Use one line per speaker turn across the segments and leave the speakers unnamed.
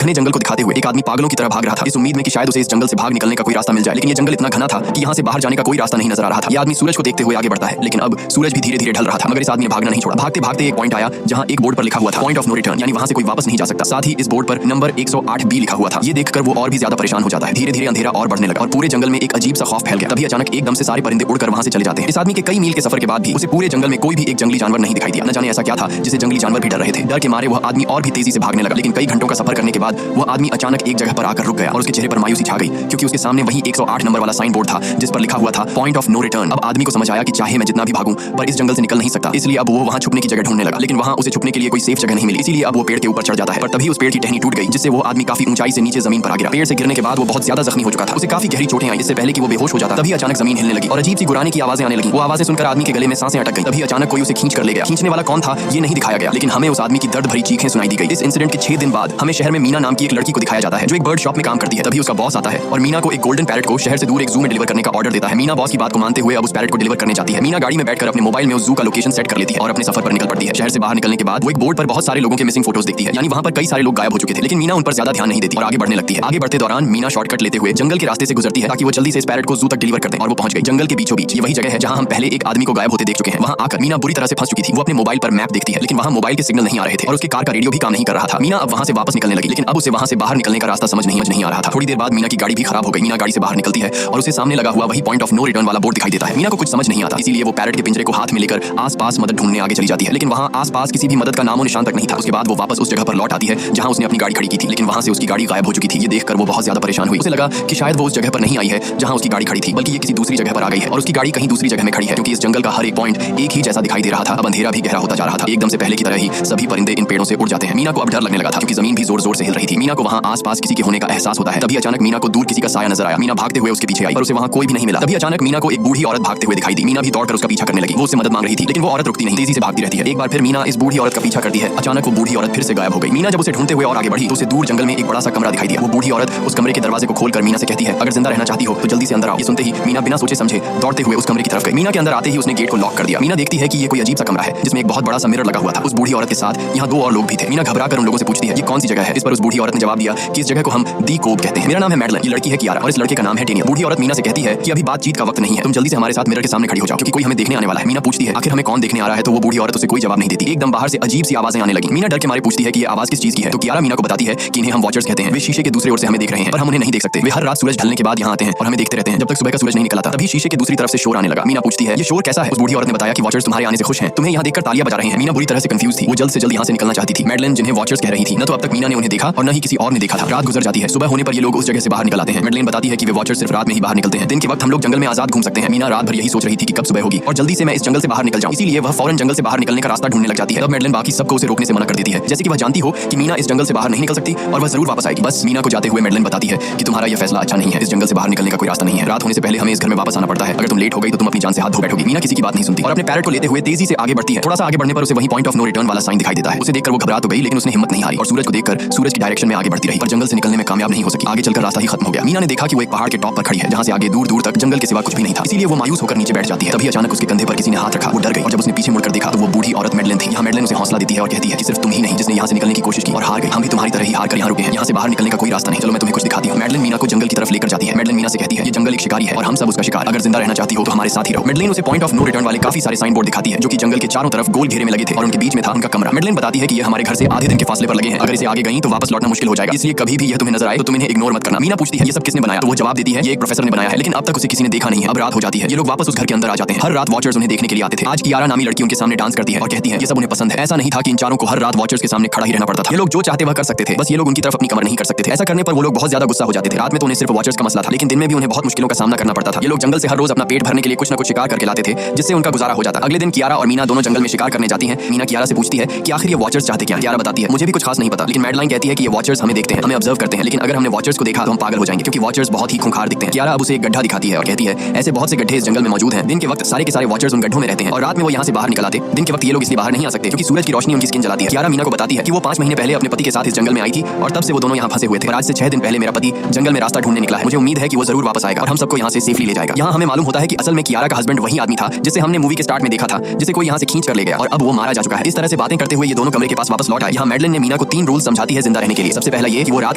घने जंगल को दिखाते हुए एक आदमी पागलों की तरह भाग रहा था, इस उम्मीद में कि शायद उसे इस जंगल से भाग निकलने का कोई रास्ता मिल जाए। लेकिन ये जंगल इतना घना था कि यहाँ से बाहर जाने का कोई रास्ता नहीं नजर आ रहा था। ये आदमी सूरज को देखते हुए आगे बढ़ता है, लेकिन अब सूरज भी धीरे धीरे ढल रहा था, मगर इस आदमी ने भागना नहीं छोड़ा। भागते भागते एक पॉइंट आया जहाँ एक बोर्ड पर लिखा हुआ था पॉइंट ऑफ नो रिटर्न, यानी वहाँ से कोई वापस नहीं जा सकता। साथ ही इस बोर्ड पर नंबर 108B लिखा हुआ था। ये देखकर वो और भी ज्यादा परेशान हो जाता है। धीरे धीरे अंधेरा और बढ़ने लगा और पूरे जंगल में एक अजीब सा खौफ फैल गया। तभी अचानक एकदम से सारे परिंदे उड़कर वहाँ से चले जाते हैं। इस आदमी के कई मील के सफर के बाद भी उसे पूरे जंगल में कोई भी एक जंगली जानवर नहीं दिखाई दिया। न जाने ऐसा क्या था जिसे जंगली जानवर भी डर रहे थे। डर के मारे वह आदमी और भी तेजी से भागने लगा, लेकिन कई घंटों का सफर करने के बाद वह आदमी अचानक एक जगह पर आकर रुक गया और उसके चेहरे पर मायूसी छा गई, क्योंकि उसके सामने वही 108 नंबर वाला साइन बोर्ड था जिस पर लिखा हुआ था पॉइंट ऑफ नो रिटर्न। अब आदमी को समझ आया कि चाहे मैं जितना भी भागूं पर इस जंगल से निकल नहीं सकता, इसलिए अब वो वहां छुपने की जगह ढूंढने लगा। लेकिन वहां उसे छुपने के लिए कोई सेफ जगह नहीं मिली, इसीलिए अब वो पेड़ के ऊपर चढ़ जाता है। पर तभी उस पेड़ की टहनी टूट गई, जिससे वो आदमी काफी ऊंचाई से नीचे जमीन पर आ गिरा। पेड़ से गिरने के बाद वो बहुत ज्यादा जख्मी हो चुका था, उसे काफी गहरी चोटें आई। इससे पहले कि वो बेहोश हो जाता तभी अचानक जमीन हिलने लगी और अजीब सी गुराने की आवाजें आने लगी। वो आवाजें सुनकर आदमी के गले में सांसें अटक गई। तभी अचानक कोई उसे खींच कर ले गया। खींचने वाला कौन था ये नहीं दिखाया गया, लेकिन हमें उस आदमी की दर्द भरी चीखें सुनाई दी गई। इस इंसिडेंट के 6 दिन बाद हमें शहर में मीना नाम की एक लड़की को दिखाया जाता है जो एक बर्ड शॉप में काम करती है। तभी उसका बॉस आता है और मीना को एक गोल्डन पैरेट को शहर से दूर एक जू में डिलीवर करने का ऑर्डर देता है। मीना बॉस की बात को मानते हुए अब उस पैरेट को डिलीवर करने जाती है। मीना गाड़ी में बैठकर अपने मोबाइल में उस जू का लोकेशन सेट कर लेती है और अपने सफर पर निकल पड़ती है। शहर से बाहर निकलने के बाद वो एक बोर्ड पर बहुत सारे लोगों के मिसिंग फोटोज देखती है, यानी वहां पर कई सारे लोग गायब हो चुके थे। लेकिन मीना उन पर ज्यादा ध्यान नहीं देती और आगे बढ़ने लगती है। आगे बढ़ते दौरान मीना शॉर्टकट लेते हुए जंगल के रास्ते से गुजरती है ताकि वो जल्दी से इस पैरेट को जू तक डिलीवर कर दे। और वो पहुंच गई जंगल के बीचों बीच। ये वही जगह है जहां हम पहले एक आदमी को गायब होते देख चुके हैं। वहां आकर मीना बुरी तरह से फंस चुकी थी। वो अपने मोबाइल पर मैप देखती है, लेकिन वहां मोबाइल के सिग्नल नहीं आ रहे थे और उसके कार का रेडियो भी काम नहीं कर रहा था। मीना अब वहां से वापस निकलने लगी, लेकिन अब उसे वहां से बाहर निकलने का रास्ता समझ नहीं आ रहा था। थोड़ी देर बाद मीना की गाड़ी भी खराब हो गई। मीना गाड़ी से बाहर निकलती है और उसे सामने लगा हुआ वही पॉइंट ऑफ नो रिटर्न वाला बोर्ड दिखाई देता है। मीना को कुछ समझ नहीं आता, इसीलिए वो पैरेट के पिंजरे को हाथ में लेकर आसपास मदद ढूंढने आगे चली जाती है। लेकिन वहां आसपास किसी भी मदद का नामो निशान तक नहीं था। उसके बाद वो वापस उस जगह पर लौट आती है जहां उसने अपनी गाड़ी खड़ी की थी, लेकिन वहां से उसकी गाड़ी गायब हो चुकी थी। ये देखकर वो बहुत ज्यादा परेशान हुई। उसे लगा कि शायद वो उस जगह पर नहीं आई है जहां उसकी गाड़ी खड़ी थी, बल्कि ये किसी दूसरी जगह पर आ गई है और उसकी गाड़ी कहीं दूसरी जगह में खड़ी है, क्योंकि इस जंगल का हर एक पॉइंट एक ही जैसा दिखाई दे रहा था। अब अंधेरा भी गहरा होता जा रहा था। एकदम से पहले की तरह ही सभी परिंदे इन पेड़ों से उड़ जाते हैं। मीना को अब डर लगने लगा था, क्योंकि जमीन भी जोर जोर से हिल रही थी। मीना को वहां आसपास किसी के होने का एहसास होता है। तभी अचानक मीना को दूर किसी का साया नजर आया। मीना भागते हुए उसके पीछे आई पर उसे वहां कोई भी नहीं मिला। तभी अचानक मीना को एक बूढ़ी औरत भागते हुए दिखाई दी। मीना भी दौड़कर उसका पीछा करने लगी। वो उससे मदद मांग रही थी, लेकिन वो औरत रुकती नहीं, तेजी से भागती रहती है। एक बार फिर मीना इस बूढ़ी औरत का पीछा करती है। अचानक वो बूढ़ी औरत फिर से गायब हो गई। मीना जब उसे ढूंढते हुए और आगे बढ़ी तो उसे दूर जंगल में एक बड़ा सा कमरा दिखाई दिया। वो बूढ़ी औरत उस कमरे के दरवाजे को खोलकर मीना से कहती है, अगर जिंदा रहना चाहती हो तो जल्दी से अंदर आओ। ये सुनते ही मीना बिना सोचे समझे दौड़ते हुए उस कमरे की तरफ गई। मीना के अंदर आते ही उसने गेट को लॉक कर दिया। मीना देखती है कि ये कोई अजीब सा कमरा है जिसमें एक बहुत बड़ा सा मिरर लगा हुआ था। उस बूढ़ी औरत के साथ यहाँ 2 और लोग भी थे। मीना घबराकर उन लोगों से पूछती है ये कौन सी जगह है। इस पर उस बूढ़ी औरत ने जवाब दिया कि इस जगह को हम दी कोब कहते हैं। मेरा नाम है मैडलन, ये लड़की है कियारा और इस लड़के का नाम है टेनिया। बूढ़ी औरत मीना से कहती है कि अभी बातचीत का वक्त नहीं है, तुम जल्दी से हमारे साथ मिरर के सामने खड़ी हो जाओ, क्योंकि कोई हमें देखने आने वाला है। मीना पूछती है आखिर हमें कौन देखने आ रहा है, तो वो बूढ़ी औरत उसे कोई जवाब नहीं देती। एकदम बाहर से अजीब सी आवाजें आने लगी। मीना डर के मारे पूछती है कि ये आवाज किस चीज की है, तो कियारा मीना को बताती है कि इन्हें हम वॉचर्स कहते हैं। वे शीशे के दूसरी ओर से हमें देख रहे हैं पर हम उन्हें नहीं देख सकते। वे हर रात सूरज ढलने के बाद यहाँ आते हैं और हमें देखते रहते हैं जब तक सुबह का सूरज नहीं निकला था। तभी शीशे की दूसरी तरफ से शोर आने लगा। मीना पूछती है ये शोर कैसा है। उस बूढ़ी औरत ने बताया कि वॉचर्स तुम्हारे आने से खुश हैं, तुम्हें यहाँ देखकर तालियां बजा रहे हैं। मीना बुरी तरह से कंफ्यूज थी। वो जल्द से जल्द यहाँ से निकलना चाहती थी। मैडलन जिन्हें वॉचर्स कह रही थी, न तो अब तक मीना ने उन्हें देखा और न ही किसी और ने देखा था। रात गुजर जाती है। सुबह होने पर ये लोग उस जगह से बाहर निकल आते हैं। मैडलन बताती है कि वे वॉचर्स सिर्फ रात में ही बाहर निकलते हैं, दिन के वक्त हम लोग जंगल में आजाद घूम सकते हैं। मीना रात भर यही सोच रही थी कि कब सुबह होगी और जल्दी से मैं इस जंगल से बाहर निकल जाऊं, इसीलिए वह फौरन जंगल से बाहर निकलने का रास्ता ढूंढने लग जाती है। तब मैडलन बाकी सबको उसे रोकने से मना कर देती है, जैसे कि वह जानती हो कि मीना इस जंगल से बाहर नहीं निकल सकती और वह जरूर वापस आएगी। बस मीना को जाते हुए मैडलन बताती है कि तुम्हारा यह फैसला अच्छा नहीं है, इस जंगल से बाहर निकलने का कोई रास्ता नहीं है। रात होने से पहले हमें इस घर में वापस आना पड़ता है। अगर तुम लेट हो गई तो तुम अपनी जान से हाथ धो बैठोगी। मीना किसी की बात नहीं सुनती और अपने पैरेट को लेते हुए तेजी से आगे बढ़ती है। थोड़ा सा आगे बढ़ने पर उसे वही पॉइंट ऑफ नो रिटर्न वाला साइन दिखाई देता है। उसे देखकर वो घबरा तो गई, लेकिन उसने हिम्मत नहीं हारी और सूरज को देखकर सूरज की डायरेक्शन में आगे बढ़ती रही, पर जंगल से निकलने में कामयाब नहीं हो सकी। आगे चलकर रास्ता ही खत्म हो गया। मीना ने देखा कि वो एक पहाड़ के टॉप पर खड़ी है जहां से आगे दूर दूर तक जंगल के सिवा कुछ भी नहीं था, इसीलिए वो मायूस होकर नीचे बैठ जाती है। तभी अचानक उसके कंधे पर किसी ने हाथ रखा। वो डर गई और जब उसने पीछे मुड़कर देखा तो वो बूढ़ी औरत मैडलन थी। यहाँ मैडलन उसे हौसला देती है और कहती है कि सिर्फ तुम ही नहीं जिसने यहाँ से निकलने की कोशिश की और हार गई, हम भी तुम्हारी तरह ही हार कर यहाँ रुके हैं। यहाँ से बाहर निकलने का कोई रास्ता नहीं, चलो मैं तुम्हें कुछ दिखाती हूँ। मैडलन मीना को जंगल की तरफ लेकर जाती है। मैडलन मीना से कहती है ये जंगल एक शिकारी है और हम सब उसका शिकार, अगर जिंदा रहना चाहती हो तो हमारे साथ ही रहो। मैडलन उसे पॉइंट ऑफ नो रिटर्न वाले काफी सारे साइन बोर्ड दिखाती है जो कि जंगल के चारों तरफ गोल घेरे में लगे थे और उनके बीच में था उनका कमरा। मैडलन बताती है कि ये हमारे घर से आधे दिन के फासले पर लगे हैं, अगर इसे आगे गई तो वापस लौटना मुश्किल हो जाएगा, इसलिए कभी भी यह तुम्हें नजर आए तो तुम इन्हें इग्नोर मत करना। मीना पूछती है ये सब किसने बनाया, तो वो जवाब देती है ये एक प्रोफेसर ने बनाया है, लेकिन अब तक उसे किसी ने देखा नहीं है। अब रात हो जाती है। ये लोग वापस उस घर के अंदर आ जाते हैं। हर रात वॉचर्स उन्हें देखने के लिए आते थे। आज कियारा नामी लड़की उनके सामने डांस करती है और कहती है ये सब उन्हें पसंद है। ऐसा नहीं था कि इन चारों को हर रात वॉचर्स के सामने खड़ा ही रहना पड़ता था। ये लोग जो चाहते वह कर सकते थे, बस ये लोग उनकी तरफ अपनी कमर नहीं कर सकते थे। ऐसा करने पर वो लोग बहुत ज्यादा गुस्सा हो जाते थे। रात में तो उन्हें सिर्फ वॉचर्स का मसला था, लेकिन दिन में भी उन्हें बहुत मुश्किलों का सामना करना पड़ता था। ये लोग जंगल से हर रोज अपना पेट भरने के लिए कुछ न कुछ शिकार करके लाते थे, जिससे उनका गुजारा हो जाता। अगले दिन कियारा और मीना दोनों जंगल में शिकार करने जाती हैं। मीना कियारा से पूछती है कि आखिर ये वॉचर्स चाहते क्या। कियारा बताती है मुझे भी कुछ खास नहीं पता, लेकिन मैडलाइन कहती है कि ये वॉचर्स हमें देखते हैं, हमें ऑब्जर्व करते हैं, लेकिन अगर हमने वॉचर्स को देखा तो हम पागल हो जाएंगे, क्योंकि वॉचर्स बहुत ही खूंखार दिखते हैं। कियारा अब उसे एक गड्ढा दिखाती है और कहती है ऐसे बहुत से गड्ढे इस जंगल में मौजूद हैं। दिन के वक्त सारे के सारे वॉचर्स उन गड्ढों में रहते हैं और रात में वो यहाँ से बाहर निकल आते। दिन के वक्त ये लोग इसलिए बाहर नहीं आ सकते क्योंकि सूरज की रोशनी उनकी स्किन जलाती है। कियारा मीना को बताती है कि वो 5 महीने पहले अपने पति के साथ इस जंगल में आई थी और तब से वो दोनों यहाँ फंसे हुए थे। और आज से 6 दिन पहले मेरा पति जंगल में रास्ता ढूंढने निकला है। मुझे उम्मीद है कि वो जरूर वापस आएगा और हम सबको यहाँ से सेफली ले जाएगा। यहाँ हमें मालूम होता है कि असल में कियारा का हस्बैंड वही आदमी था जिसे हमने मूवी के स्टार्ट में देखा था, जिसे कोई यहाँ से खींच कर ले गया और अब वो मारा जा चुका है। इस तरह से बातें करते हुए ये दोनों कमरे के पास वापस लौट आए। यहाँ मैडलन ने मीना को 3 रूल्स समझाती है जिंदा रहने रहने के लिए। सबसे पहला ये कि वो रात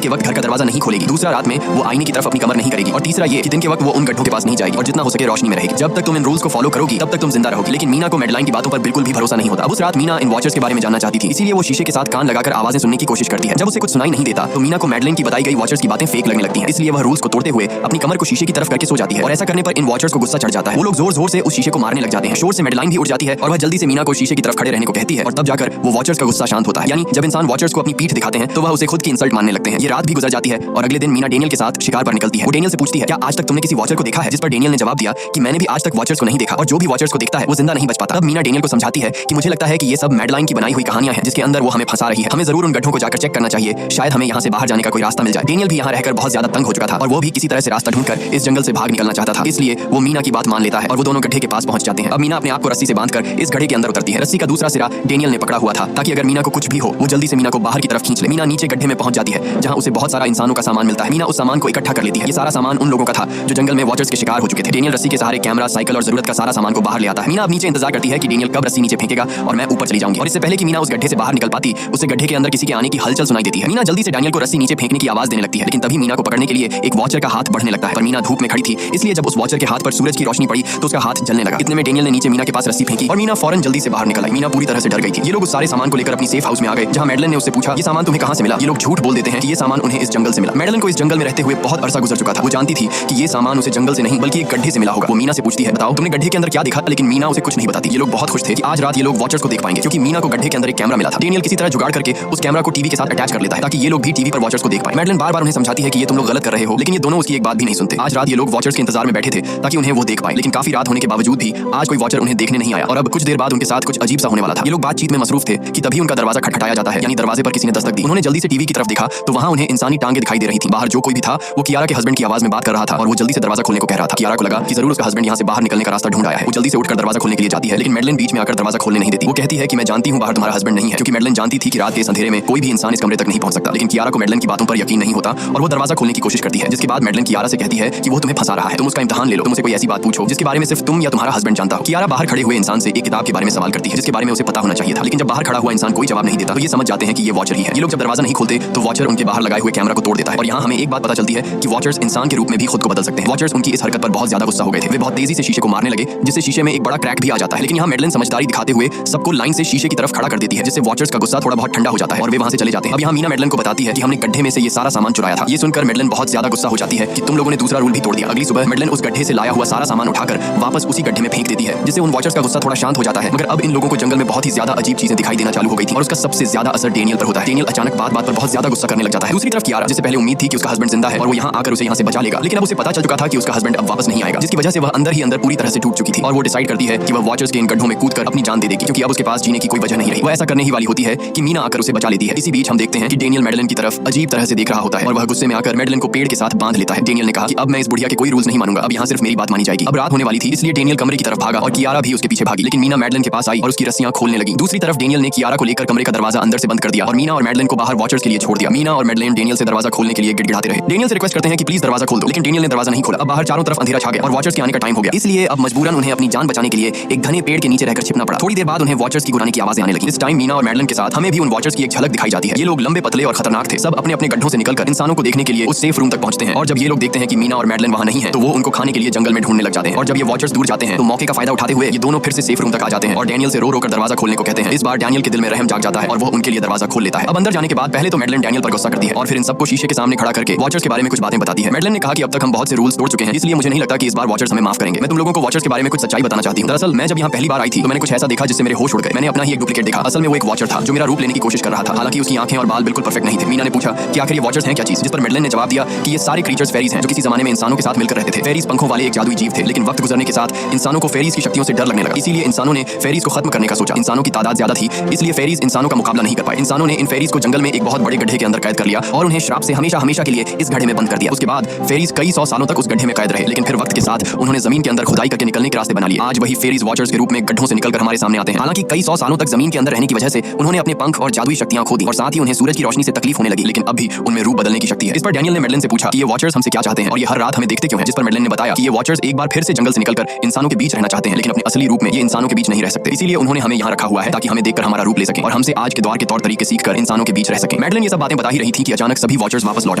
के वक्त घर का दरवाजा नहीं खोलेगी, दूसरा रात में वो आईने की तरफ अपनी कमर नहीं करेगी, और तीसरा ये कि दिन के वक्त वो उन गड्ढों के पास नहीं जाएगी और जितना हो सके रोशनी में रहेगी। जब तक तुम इन रूल्स को फॉलो करोगी तब तक तुम जिंदा रहोगी। लेकिन मीना को मैडलाइन की बातों पर बिल्कुल भी भरोसा नहीं होता। अब उस रात मीना इन वॉचर्स के बारे में जानना चाहती थी, इसीलिए वो शीशे के साथ कान लगाकर आवाजें सुनने की कोशिश करती है। जब उसे कुछ सुनाई नहीं देता तो मीना को मैडलाइन की बताई गई वॉचर्स की बातें फेक लगने लगती हैं, इसलिए वह रूल्स को तोड़ते हुए अपनी कमर को शीशे की तरफ करके सो जाती है। और ऐसा करने पर इन वॉचर्स को गुस्सा चढ़ जाता है। वो लोग जोर जोर से उस शीशे को मारने लग जाते हैं। शोर से मैडलाइन भी उठ जाती है और वह जल्दी से मीना को शीशे की तरफ खड़े रहने को कहती है, और तब जाकर वो वॉचर्स का गुस्सा शांत होता है। यानी जब इंसान वॉचर्स को अपनी पीठ दिखाते हैं तो वह उसे खुद की इंसल्ट मानने लगते हैं। ये रात भी गुजर जाती है और अगले दिन मीना डेनियल के साथ शिकार पर निकलती है। वो डेनियल से पूछती है, क्या आज तक तुमने किसी वॉचर को देखा है? जिस पर डेनियल ने जवाब दिया कि मैंने भी आज तक वॉचर्स को नहीं देखा, और जो भी वॉचर्स को देखता है वो जिंदा नहीं बच पाता। तब मीना डेनियल को समझाती है कि मुझे लगता है कि ये सब मैडलाइन की बनाई हुई कहानियां हैं जिसके अंदर वो हमें फंसा रही है। हमें जरूर उन गड्ढों को जाकर चेक करना चाहिए, शायद हमें यहाँ से बाहर जाने का कोई रास्ता मिल जाए। डेनियल भी यहाँ रहकर बहुत ज्यादा तंग हो चुका था और वो भी किसी तरह से रास्ता ढूंढकर इस जंगल से भाग निकलना चाहता था, इसलिए वो मीना की बात मान लेता है और वो दोनों गड्ढे के पास पहुंच जाते हैं। अब मीना अपने आप को रस्सी से बांधकर इस गड्ढे के अंदर उतरती है। रस्सी का दूसरा सिरा डेनियल ने पकड़ा हुआ था ताकि अगर मीना को कुछ भी हो वो जल्दी से मीना को बाहर की तरफ खींच ले। मीना नीचे गड्ढे में पहुंच जाती है जहां उसे बहुत सारा इंसानों का सामान मिलता है। मीना उस सामान को इकट्ठा कर लेती है। ये सारा सामान उन लोगों का था जो जंगल में वॉचर्स के शिकार हो चुके थे। डेनियल रस्सी के सहारे कैमरा, साइकिल और जरूरत का सारा सामान को बाहर ले आता है। मीना अब नीचे इंतजार करती है कि डेनियल कब रस्सी नीचे फेंकेगा और मैं ऊपर चली जाऊंगी। और इससे पहले कि मीना उस गड्ढे से बाहर निकल पाती उसे गड्ढे के अंदर किसी के आने की हलचल सुनाई देती है। मीना जल्दी से डेनियल को रस्सी नीचे फेंकने की आवाज देने लगती है, लेकिन तभी मीना को पकड़ने के लिए एक वॉचर का हाथ बढ़ने लगता है। पर मीना धूप में खड़ी थी, इसलिए जब उस वॉचर के हाथ पर सूरज की रोशनी पड़ी तो उसका हाथ जलने लगा। इतने में डेनियल ने नीचे मीना के पास रस्सी फेंकी और मीना फौरन जल्दी से बाहर निकल आई। मीना पूरी तरह से डर गई थी। ये लोग उस सारे सामान को लेकर अपनी सेफ हाउस में आ गए जहां मैडलन ने उससे पूछा, ये सामान तुम्हें कहां से मिला? ये लोग झूठ बोल देते हैं कि ये सामान उन्हें इस जंगल से मिला। मैडलन को इस जंगल में रहते हुए बहुत अरसा गुजर चुका था। वो जानती थी कि ये सामान उसे जंगल से नहीं बल्कि एक गड्ढे से मिला होगा। वो मीना से पूछती है, बताओ तुमने गड्ढे के अंदर क्या देखा? लेकिन मीना उसे कुछ नहीं बताती। ये लोग बहुत खुश थे कि आज रात ये लोग वॉचर्स को देख पाएंगे, क्योंकि मीना को गड्ढे के अंदर एक कैमरा मिला था। डेनियल किसी तरह जुगाड़ करके उस कैमरा को टीवी के साथ अटैच कर लेता है ताकि ये लोग भी टीवी पर वॉचर्स को देख पाएं। मैडलन बार-बार उन्हें समझाती है कि ये तुम लोग गलत कर रहे हो, लेकिन ये दोनों उसकी एक बात भी नहीं सुनते। आज रात ये लोग वॉचर्स के इंतजार में बैठे थे ताकि उन्हें वो देख पाएं, लेकिन काफी रात होने के बावजूद भी आज कोई वॉचर उन्हें देखने नहीं आया। और अब कुछ देर बाद उनके साथ कुछ अजीब सा होने वाला था। ये लोग बातचीत में मसरूफ थे कि तभी उनका दरवाजा खटखटाया जाता है, यानी दरवाजे पर किसी ने दस्तक दी। उन्होंने जल्दी से टीवी की तरफ देखा तो वहां उन्हें इंसानी टांगे दिखाई दे रही थी। बाहर जो कोई भी था वो कियारा के हस्बैंड की आवाज में बात कर रहा था और वो जल्दी से दरवाजा खोलने को कह रहा था। कियारा को लगा कि जरूर उसका हस्बैंड यहाँ से बाहर निकलने का रास्ता ढूंढ आया है। वो जल्दी से उठकर दरवाजा खोलने के लिए जाती है, लेकिन मैडलन बीच में आकर दरवाजा खोलने नहीं देती। वो कहती है कि मैं जानती हूँ बाहर तुम्हारा हस्बैंड नहीं है, क्योंकि मैडलन जानती थी कि रात के इस अंधेरे में कोई भी इंसान इस कमरे तक नहीं पहुंच सकता। लेकिन कियारा को मैडलन की बातों पर यकीन नहीं होता और वो दरवाजा खोलने की कोशिश करती है, जिसके बाद मैडलन कियारा से कहती है कि वो तुम्हें फंसा रहा है, तुम उसका इम्तिहान ले लो, तुम उसे कोई ऐसी बात पूछो जिसके बारे में सिर्फ तुम या तुम्हारा हस्बैंड जानता हो। कियारा बाहर खड़े हुए इंसान से एक किताब के बारे में सवाल करती है जिसके बारे में उसे पता होना चाहिए था, लेकिन जब बाहर खड़ा हुआ इंसान कोई जवाब नहीं देता तो ये समझ जाते हैं कि ये वॉचर ही है। ये लोग जब दरवाजा नहीं खोलते तो वॉचर उनके बाहर लगाए हुए कैमरा को तोड़ देता है। और यहाँ हमें एक बात पता चलती है कि वॉचर्स इंसान के रूप में भी खुद को बदल सकते हैं। वॉचर्स उनकी इस हरकत पर बहुत ज्यादा गुस्सा हो गए थे। वे बहुत तेजी से शीशे को मारने लगे, जिससे शीशे में एक बड़ा क्रैक भी आ जाता है। लेकिन यहाँ मैडलन समझदारी दिखाते हुए सबको लाइन से शीशे की तरफ खड़ा कर देती है, जिससे वॉचर्स का गुस्सा थोड़ा बहुत ठंडा हो जाता है और वे वहां से चले जाते हैं। अब यहाँ मीना मैडलन को बताती है कि हमने गड्ढे में से ये सारा सामान चुराया था। ये सुनकर मैडलन बहुत ज्यादा गुस्सा हो जाती है कि तुम लोगों ने दूसरा रूल भी तोड़ दिया। अगली सुबह मैडलन उस गड्ढे से लाया हुआ सारा सामान उठाकर वापस उसी गड्ढे में फेंक देती है, जिससे उन वॉचर्स का गुस्सा थोड़ा शांत हो जाता है। मगर अब इन लोगों को जंगल में बहुत ही ज्यादा अजीब चीजें दिखाई देना चालू हो गई थी और उसका सबसे ज्यादा असर डेनियल पर होता है। डेनियल अचानक बात बात पर बहुत ज्यादा गुस्सा करने लग जाता है। दूसरी तरफ कियारा, जिसे पहले उम्मीद थी कि उसका हस्बैंड जिंदा है और वो यहाँ आकर उसे यहाँ से बचा लेगा, लेकिन अब उसे पता चल चुका था कि उसका हस्बैंड अब वापस नहीं आएगा, जिसकी वजह से वह अंदर ही अंदर पूरी तरह से टूट चुकी थी। और वो डिसाइड करती है कि वह वॉचर्स के इन गड्ढों में कूदकर अपनी जान दे देगी, क्योंकि अब उसके पास जीने की कोई वजह नहीं रही। वो ऐसा करने ही वाली होती है कि मीना आकर उसे बचा लेती है। इसी बीच हम देखते हैं कि डेनियल मैडलन की तरफ अजीब तरह से देख रहा होता है और वह गुस्से में आकर मैडलन को पेड़ के साथ बांध लेता है। डेनियल ने कहा कि अब मैं इस बुढ़िया के कोई रूल्स नहीं मानूंगा, अब यहाँ सिर्फ मेरी बात मानी जाएगी। अब रात होने वाली थी, इसलिए डेनियल कमरे की तरफ भागा और कियारा भी उसके पीछे भागी, लेकिन मीना मैडलन के पास आई और उसकी रस्सियां खोलने लगी। दूसरी तरफ डेनियल ने कियारा को लेकर कमरे का दरवाजा अंदर से बंद कर दिया और मीना और मैडलन को बाहर वॉचर्स के लिए छोड़ दिया। मीना और मैडलन डेनियल से दरवाजा खोलने के लिए गिड़गिड़ाते रहे। डेनियल से रिक्वेस्ट करते हैं कि प्लीज दरवाजा खोल दो, लेकिन डेनियल ने दरवाजा नहीं खोला। अब बाहर चारों तरफ अंधेरा छा गया और वॉचर्स के आने का टाइम हो गया, इसलिए अब मजबूरन उन्हें अपनी जान बचाने के लिए एक घने पेड़ के नीचे रहकर छिपना पड़ा। थोड़ी देर बाद उन्हें वॉचर्स की गुरानी की आवाजें आने लगी। इस टाइम मीना और मैडलन के साथ हमें भी उन वॉचर्स की एक झलक दिखाई जाती है। ये लोग लंबे पतले और खतरनाक थे। सब अपने अपने गड्ढों से निकलकर इंसानों को देखने के लिए उस सेफ रूम तक पहुंचते हैं और जब ये लोग देखते हैं कि मीना और मैडलन वहां नहीं है तो वो उनको खाने के लिए जंगल में ढूंढने लग जाते हैं। और जब ये वॉचर्स दूर जाते हैं तो मौके का फायदा उठाते हुए ये दोनों फिर से सेफ रूम तक आ जाते हैं और डेनियल से रो रो कर दरवाजा खोलने को कहते हैं। इस बार डेनियल के दिल में रहम जाग जाता है और वो उनके लिए दरवाजा खोल लेता है। अब अंदर जाने के बाद पहले तो मैडलन डेनियल पर गुस्सा करती है और फिर इन सबको शीशे के सामने खड़ा करके वॉचर्स के बारे में कुछ बातें बताती है। मैडलन ने कहा कि अब तक हम बहुत से रूल्स तोड़ चुके हैं, इसलिए मुझे नहीं लगता कि इस बार वॉचर्स हमें माफ करेंगे। मैं तुम लोगों को वॉचर्स के बारे में कुछ सच्चाई बताना चाहती हूँ। दरअसल मैं जब यहाँ पहली बार आई थी तो मैंने कुछ ऐसा देखा जिससे मेरे होश उड़ गए। मैंने अपना ही एक डुप्लीकेट देखा। असल में वो एक वॉचर था जो मेरा रूप लेने की कोशिश कर रहा था। हालांकि उसकी आंखें और बाल बिल्कुल परफेक्ट नहीं थे। मीना ने पूछा कि आखिर ये वॉचर्स हैं क्या चीज, जिस पर मैडलन ने जवाब दिया कि ये सारे क्रीचर्स फेरीज हैं जो किसी जमाने में इंसानों के साथ मिलकर रहते थे। फेरीज पंखों वाले एक जादुई जीव थे, लेकिन वक्त गुजरने के साथ इंसानों को फेरीज की शक्तियों से डर लगने लगा, इसीलिए इंसानों ने फेरीज को खत्म करने का सोचा। इंसानों की तादाद ज्यादा थी, इसलिए फेरीज इंसानों का मुकाबला नहीं कर पाए। इंसानों ने इन फेरीज को जंगल में एक बहुत बड़े गड्ढे के अंदर कैद कर लिया और उन्हें श्राप से हमेशा हमेशा के लिए इस गड्ढे में बंद कर दिया। उसके बाद फेरीज कई सौ सालों तक उस गड्ढे में कैद रहे, लेकिन फिर वक्त के साथ उन्होंने जमीन के अंदर खुदाई करके निकलने के रास्ते बना लिए। आज वही फेरीज वॉचर्स के रूप में गड्ढों से निकलकर हमारे सामने आते हैं। हालांकि कई सौ सालों तक जमीन के अंदर रहने की वजह से उन्होंने अपने पंख और जादुई शक्तियां खो दी और साथ ही उन्हें सूरज की रोशनी से तकलीफ होने लगी, लेकिन अब भी उनमें रूप बदलने की शक्ति है। इस पर डेनियल ने मैडलन से पूछा कि ये वॉचर्स हमसे क्या चाहते हैं और ये हर रात हमें देखते क्यों हैं, जिस पर मैडलन ने बताया कि ये वॉचर्स एक बार फिर से जंगल से निकलकर इंसानों के बीच रहना चाहते हैं, लेकिन अपने असली रूप में ये इंसानों के बीच नहीं रह सकते। इसीलिए उन्होंने हमें यहाँ रखा हुआ है ताकि हमें देखकर हमारा रूप ले सकें और हमसे आज के द्वार के तौर तरीके सीखकर इंसानों के बीच रह सकें। मैडलिन ये सब बातें बता ही रही थी कि अचानक सभी वॉचर्स वापस लौट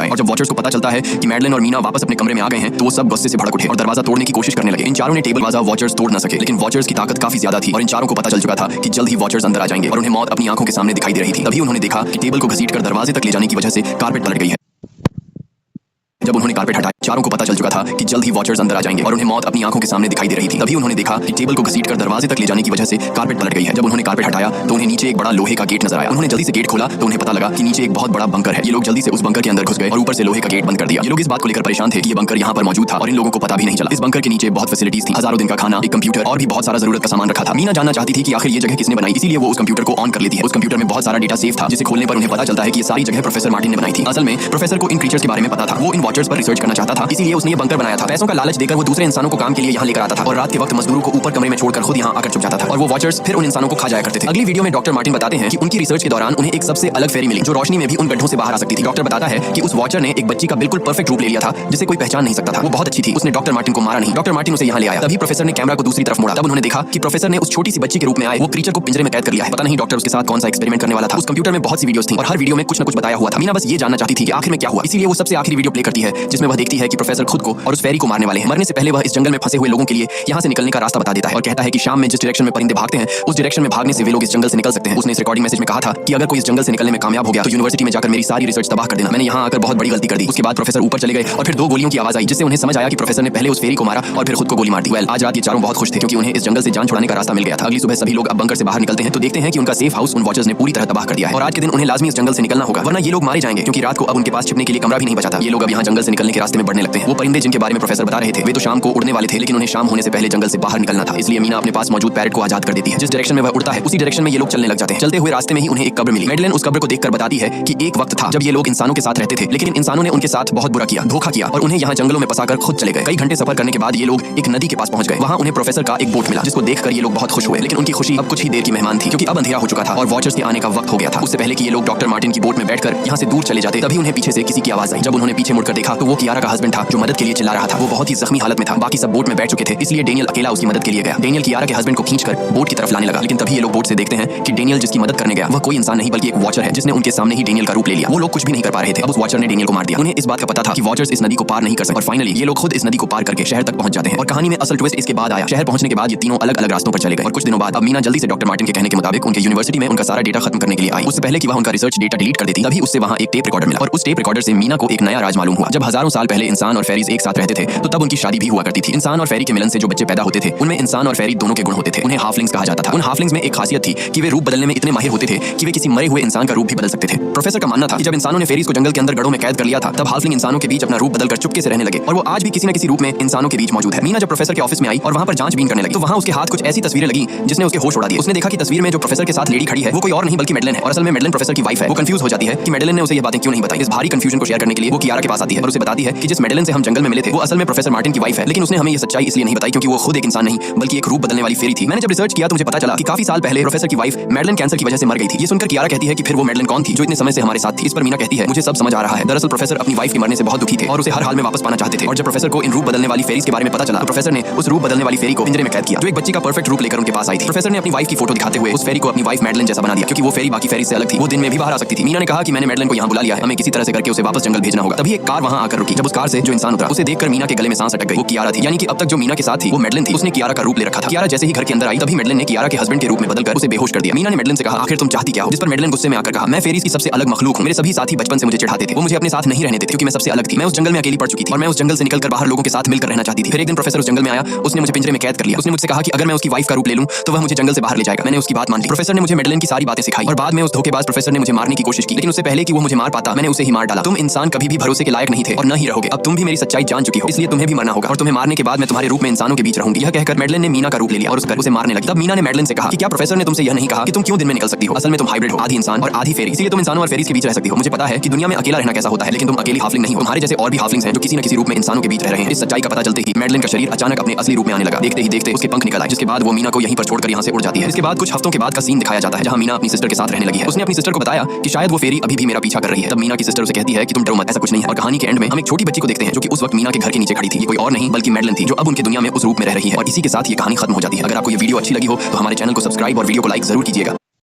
आए और जब वॉचर्स को पता चलता है कि मैडलिन और मीना वापस अपने कमरे में आ गए हैं तो वो सब गुस्से से भड़क उठे और दरवाजा तोड़ने की कोशिश करने लगे। इन चारों ने टेबल दरवाजा वॉचर्स तोड़ न सके, लेकिन वॉचर्स की ताकत काफी ज्यादा थी और इन चारों को पता चल चुका था कि जल्द ही वॉचर्स अंदर आ जाएंगे और उन्हें मौत अपनी आंखों के सामने दिखाई दे रही थी। तभी उन्होंने देखा कि टेबल को घसीटकर दरवाजे तक ले जाने की वजह से कारपेट पलट गई है। जब उन्होंने कारपेट हटाया, चारों को पता चल चुका था कि जल्द ही वॉचर्स अंदर आ जाएंगे और उन्हें मौत अपनी आंखों के सामने दिखाई दे रही थी। तभी उन्होंने देखा कि टेबल को घसीटकर दरवाजे तक ले जाने की वजह से कारपेट पलट गई है। जब उन्होंने कारपेट हटाया तो उन्हें नीचे एक बड़ा लोहे का गेट नजर आया। उन्होंने जल्दी से गेट खोला तो उन्हें पता लगा कि नीचे एक बहुत बड़ा बंकर है। ये लोग जल्दी से उस बंकर के अंदर घुस गए और ऊपर से लोहे का गेट बंद कर दिया। ये लोग इस बात को लेकर परेशान थे कि ये बंकर यहाँ पर मौजूद था और इन लोगों को पता भी नहीं चला। इस बंकर के नीचे बहुत फैसिलिटीज थी, हजारों दिन का खाना, एक कंप्यूटर और भी बहुत सारा जरूरत का सामान रखा था। मीना जानना चाहती थी कि आखिर ये जगह किसने बनाई, इसीलिए वो उस कंप्यूटर को ऑन कर लेती है। उस कंप्यूटर में बहुत सारा डेटा सेव था जिसे खोलने पर उन्हें पता चलता है कि ये सारी जगह प्रोफेसर मार्टिन ने बनाई थी। असल में प्रोफेसर को इन क्रीचर्स के बारे में पता था, वो इन वॉचर्स पर रिसर्च करना चाहता था, इसीलिए उसने ये बंकर बनाया था। पैसों का लालच देकर वो दूसरे इंसानों को काम के लिए यहाँ लेकर आता था और रात के वक्त मजदूरों को ऊपर कमरे में छोड़कर खुद यहाँ आकर छुप जाता था और वो वॉचर्स फिर उन इंसानों को खा जाया करते थे। अगली वीडियो में डॉक्टर मार्टिन बताते हैं कि उनकी रिसर्च के दौरान उन्हें एक सबसे अलग फेरी मिली जो रोशनी में भी उन गड्ढों से बाहर आ सकती थी। डॉक्टर बताता है कि उस वॉचर ने एक बच्ची का बिल्कुल परफेक्ट रूप ले लिया था जिसे कोई पहचान नहीं सकता था। वो बहुत अच्छी थी, उसने डॉक्टर मार्टिन को मारा नहीं, डॉक्टर मार्टिन उसे यहाँ ले आया। तभी प्रोफेसर ने कैमरा को दूसरी तरफ मोड़ा। तब उन्होंने देखा कि प्रोफेसर ने उस छोटी सी बच्ची के रूप में आए वो क्रीचर को पिंजरे में कैद कर लिया है। पता नहीं डॉक्टर उसके साथ कौन सा एक्सपेरिमेंट करने वाला था। उस कंप्यूटर में बहुत सी वीडियोस थी और हर वीडियो में कुछ न कुछ बताया हुआ था। मीना बस ये जानना चाहती थी कि आखिर में क्या हुआ, इसीलिए वो सबसे आखिरी वीडियो प्ले करती है जिसमें वह देखती है कि प्रोफेसर खुद को और उस फेरी को मारने वाले हैं। मरने से पहले वह इस जंगल में फंसे हुए लोगों के लिए यहाँ से निकलने का रास्ता बता देता है और कहता है कि शाम में जिस डायरेक्शन में परिंदे भागते हैं उस डायरेक्शन में भागने से वे लोग इस जंगल से निकल सकते हैं। उसने इस रिकॉर्डिंग मैसेज में कहा था कि अगर कोई इस जंगल से निकलने में कामयाब हो गया तो यूनिवर्सिटी में जाकर मेरी सारी रिसर्च तबाह कर देना। मैंने यहाँ आकर बहुत बड़ी गलती कर दी। उसके बाद प्रोफेसर ऊपर चले गए और फिर दो गोलियों की आवाज आई जिससे उन्हें समझ आया कि प्रोफेसर ने पहले उस फेरी को मारा और फिर खुद को गोली मार दी। वेल, आज रात ये चारों बहुत खुश थे क्योंकि उन्हें इस जंगल से जान छुड़ाने का रास्ता मिल गया था। अगली सुबह सभी लोग अब बंकर से बाहर निकलते हैं तो देखते हैं कि उनका सेफ हाउस उन वॉचर्स ने पूरी तरह तबाह कर दिया है और आज के दिन उन्हें लाजमी इस जंगल से निकलना होगा वरना ये लोग मारे जाएंगे क्योंकि रात को अब उनके पास छिपने के लिए कमरा भी नहीं बचा था। ये लोग अब यहाँ जंगल से निकलने के रास्ते में बढ़ने लगते हैं। वो परिंदे जिनके बारे में प्रोफेसर बता रहे थे वे तो शाम को उड़ने वाले थे लेकिन उन्हें शाम होने से पहले जंगल से बाहर निकलना था, इसलिए मीना अपने पास मौजूद पैरेट को आजाद कर देती है। जिस डायरेक्शन में वह उड़ता है उसी डायरेक्शन में ये लोग चलने लग जाते हैं। चलते हुए रास्ते में ही उन्हें एक कब्र मिली। मैडलिन उस कब्र को देखकर बताती है कि एक वक्त था जब ये लोग इंसानों के साथ रहते थे लेकिन इन इंसानों ने उनके साथ बहुत बुरा किया, धोखा किया और उन्हें यहाँ जंगलों में फंसाकर खुद चले गए। कई घंटे सफर करने के बाद ये लोग एक नदी के पास पहुंच गए। वहाँ उन्हें प्रोफेसर का एक बोट मिला जिसको देखकर ये लोग बहुत खुश हुए, लेकिन उनकी खुशी अब कुछ ही देर की मेहमान थी क्योंकि अब अंधेरा हो चुका था और वॉचर्स के आने का वक्त हो गया था। उससे पहले कि ये लोग डॉक्टर मार्टिन की बोट में बैठकर यहाँ से दूर चले जाते तभी उन्हें पीछे से किसी की आवाज आई। जब उन्होंने पीछे मुड़कर देखा तो वो कियारा का हस्बैंड था जो मदद के लिए चिल्ला रहा था। वो बहुत ही जख्मी हालत में था, बाकी सब बोट में बैठ चुके थे, इसलिए डेनियल अकेला उसकी मदद के लिए गया। डेनियल कियारा के हस्बैंड को खींचकर बोट की तरफ लाने लगा, लेकिन तभी ये लोग बोट से देखते हैं कि डेनियल जिसकी मदद करने गया वह कोई इंसान नहीं बल्कि एक वॉचर है जिसने उनके सामने ही डेनियल का रूप ले लिया। वो लोग कुछ भी नहीं कर पा रहे थे, अब उस वॉचर ने डेनियल को मार दिया। उन्हें इस बात का पता था कि वॉचर्स इस नदी को पार नहीं कर सकते और फाइनली ये लोग खुद इस नदी को पार करके शहर तक पहुंच जाते हैं। और कहानी में असल ट्विस्ट इसके बाद आया। शहर पहुंचने के बाद ये तीनों अलग अलग रास्तों पर चले गए और कुछ दिनों बाद अब मीना जल्दी से डॉक्टर मार्टिन के कहने के मुताबिक उनके यूनिवर्सिटी में उनका सारा डेटा खत्म करने के लिए आई। उससे पहले कि वह उनका रिसर्च डेटा डिलीट कर देती तभी उससे वहां एक टेप रिकॉर्डर मिला और उस टेप रिकॉर्डर से मीना को एक नया राज मालूम हुआ। जब हजारों साल पहले इंसान और फेरीज एक साथ रहते थे तो तब उनकी शादी भी हुआ करती थी। इंसान और फेरी के मिलन से जो बच्चे पैदा होते थे उनमें इंसान और फेरी दोनों के गुण होते थे। उन्हें हाफलिंग्स कहा जाता था। उन हाफलिंग्स में एक खासियत थी कि वे रूप बदलने में इतने माहिर होते थे कि वे किसी मरे हुए इंसान का रूप भी बदल सकते थे। प्रोफेसर का मानना था कि जब इंसानों ने फेरीज को जंगल के अंदर गढ़ों में कैद कर लिया था तब हाफलिंग इंसानों के बीच अपना रूप बदलकर चुपके से रहने लगे और वो आज भी किसी न किसी रूप में इंसानों के बीच मौजूद है। मीना जब प्रोफेसर के ऑफिस में आई और वहां पर जांचबीन करने लगी तो वहां उसके हाथ कुछ ऐसी तस्वीरें लगी जिसने उसके होश उड़ा दिए। उसने देखा कि तस्वीर में जो प्रोफेसर के साथ लेडी खड़ी है वो कोई और नहीं बल्कि मैडलिन है और असल में मैडलिन प्रोफेसर की वाइफ है। वो कंफ्यूज हो जाती है कि मैडलिन ने उसे ये बातें क्यों नहीं बताई। इस भारी कंफ्यूजन को शेयर करने के लिए वो कियारा के पास आती है और उसे बताती है कि जिस मैडलिन से हम जंगल में मिले थे वो असल में प्रोफेसर मार्टिन की वाइफ है, लेकिन उसने हमें ये सच्चाई इसलिए नहीं बताई क्योंकि वो खुद एक इंसान नहीं बल्कि एक रूप बदलने वाली फेरी थी। मैंने जब रिसर्च किया तो मुझे पता चला कि काफी साल पहले प्रोफेसर की वाइफ मैडलिन कैंसर की वजह से मर गई थी। ये सुनकर कियारा कहती है कि फिर वो मैडलिन कौन थी जो इतने समय से हमारे साथ थी। इस पर मीना कहती है मुझे सब समझ आ रहा है। दरअसल प्रोफेसर अपनी वाइफ के मरने से बहुत दुखी थे और उसे हर हाल में वापस पाना चाहते थे और जब प्रोफेसर को इन रूप बदलने वाली फेरीज के बारे में पता चला तो प्रोफेसर ने उस रूप बदलने वाली फेरी को पिंजरे में कैद किया जो एक बच्ची का परफेक्ट रूप लेकर उनके पास आई थी। प्रोफेसर ने अपनी वाइफ की फोटो दिखाते हुए उस फेरी को अपनी वाइफ मैडलिन जैसा बना दिया क्योंकि वो फेरी बाकी फेरी से अलग थी। वो दिन में भी बाहर आ सकती थी। मीना ने कहा कि मैंने मैडलिन को यहाँ बुला लिया है, हमें किसी तरह से करके उसे वापस जंगल भेजना होगा। तभी एक कार वहाँ आकर रुकी। जब उस कार से जो इंसान उतरा उसे देखकर मीना के गले में सांस अटक गई। वो कियारा थी, यानी कि अब तक जो मीना के साथ थी वो मैडलिन थी। उसने कियारा का रूप ले रखा था। कियारा जैसे ही घर के अंदर आई तभी मैडलिन ने कियारा के हस्बैंड के रूप में बदलकर उसे बेहोश कर दिया। मीना ने मैडलिन से कहा आखिर तुम चाहती क्या हो, जिस पर मैडलिन गुस्से में आकर कहा मैं फेरीज की सबसे अलग मखलूक हूँ। मेरे सभी साथी बचपन से मुझे चिढ़ाते थे, वो मुझे अपने साथ नहीं रहने देते क्योंकि मैं सबसे अलग थी। मैं उस जंगल में अकेली पड़ चुकी थी और मैं उस जंगल से निकलकर बाहर लोगों के साथ मिलकर रहना चाहती थी। फिर एक दिन प्रोफेसर उस जंगल में आया, उसने मुझे पिंजरे में कैद कर लिया। उसने मुझसे कहा कि अगर मैं उसकी वाइफ का रूप ले लूं तो वह मुझे जंगल से बाहर ले जाएगा। मैंने उसकी बात मान ली। प्रोफेसर ने मुझे मैडलिन की सारी बातें सिखाई और बाद में उस धोखेबाज प्रोफेसर ने मुझे मारने की कोशिश की, लेकिन उससे पहले कि वो मुझे मार पाता मैंने उसे ही मार डाला। तुम इंसान कभी भी भरोसे के लायक नहीं थे और न ही रहोगे। अब तुम भी मेरी सच्चाई जान चुकी हो, इसलिए तुम्हें भी मरना होगा और तुम्हें मारने के बाद मैं तुम्हारे रूप में इंसानों के बीच रहूंगी। यह कहकर मैडलिन ने मीना का रूप ले लिया और उसे मारने लगी। तब मीना ने मैडलिन से कहा कि क्या प्रोफेसर ने तुमसे यह नहीं कहा कि तुम क्यों दिन में निकल सकती हो? असल में तुम हाइब्रिड हो, आधी इंसान और आधी फेरी, इसलिए तुम इंसानों और फेरीज के बीच रह सकती हो। मुझे पता है कि दुनिया में अकेला रहना कैसा होता है, लेकिन तुम अकेली हाफलिंग नहीं हो। तुम्हारे जैसे और भी हाफलिंग्स हैं जो किसी न किसी रूप में इंसानों के बीच रह रहे हैं। इस सच्चाई का पता चलते ही मैडलिन का शरीर अचानक अपने असली रूप में आने लगा। देखते ही देखते उसके पंख निकल आए, जिसके बाद वो मीना को यहीं पर छोड़कर यहाँ से उड़ जाती है। इसके बाद कुछ हफ्तों के बाद का सीन दिखाया जाता है जहाँ मीना अपनी सिस्टर के साथ रहने लगी है। उसने अपनी सिस्टर को बताया कि शायद वो फेरी अभी भी मेरा पीछा कर रही है। तब मीना की सिस्टर उसे कहती है कि तुम डरो मत, ऐसा कुछ नहीं है। और कहानी के एंड में हम एक छोटी बच्ची को देखते हैं जो कि उस वक्त मीना के घर के नीचे खड़ी थी। ये कोई और नहीं बल्कि मैडलिन थी जो अब उनकी दुनिया में उस रूप में रह रही है। और इसी के साथ ये कहानी खत्म हो जाती है। अगर आपको ये वीडियो अच्छी लगी हो तो हमारे चैनल को सब्सक्राइब और वीडियो को लाइक जरूर कीजिएगा।